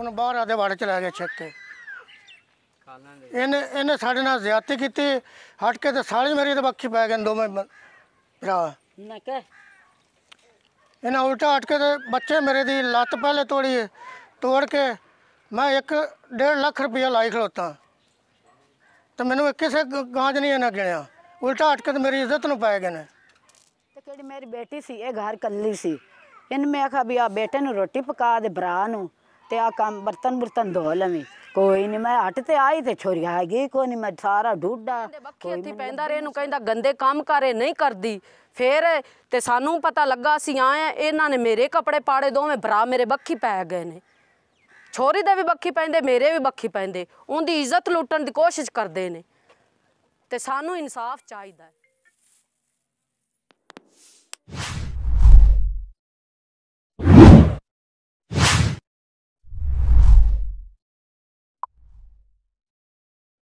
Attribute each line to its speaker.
Speaker 1: ਉਹਨੂੰ ਬਾਹਰ ਆਦੇ ਵੜ ਚ ਲੈ ਗਏ ਛੱਕ ਕੇ। ਇਹਨੇ ਸਾਡੇ ਨਾਲ ਜ਼ਿਆਦਤੀ ਕੀਤੀ। ਹਟ ਕੇ ਤੇ ਸਾਲੀ ਮੇਰੀ ਤੇ ਬੱਖੀ ਪੈ ਗਏ ਦੋਵੇਂ ਭਰਾ। ਇਹਨਾਂ ਉਲਟਾ ਹਟ ਕੇ ਤੇ ਬੱਚੇ ਮੇਰੇ ਦੀ ਲੱਤ ਪਹਿਲੇ ਤੋੜ ਕੇ मैं 1.5 लाख रुपया लाई खलोता तो मैंने किसी गांज नहीं इन्हें गिणिया। उल्टा हट के तो मेरी इज्जत नूं पै गए ने।
Speaker 2: ते मेरी बेटी सी ये घर कल्ली सी। इन मैं आखा भी आ बेटे नूं रोटी पका दे भरा नूं ते आ काम बर्तन बुर्तन धो लवी। कोई नहीं मैं हट ते आई ते छोरी आ गई कोई नहीं। मैं सारा ढूंढा
Speaker 3: कोई हत्थी पैंदा रे नूं कहंदा गंदे काम करे नहीं करदी। फिर ते सानू पता लगा असीं आए इन्हां ने मेरे कपड़े पाड़े दोवें भरा मेरे बक्खी पै गए ने। छोरी दे भी बक्खी पैंदे मेरे भी बक्खी पैंदे। उनकी इज्जत लुट्टण की कोशिश करते हैं ते सानू इंसाफ चाहिदा है।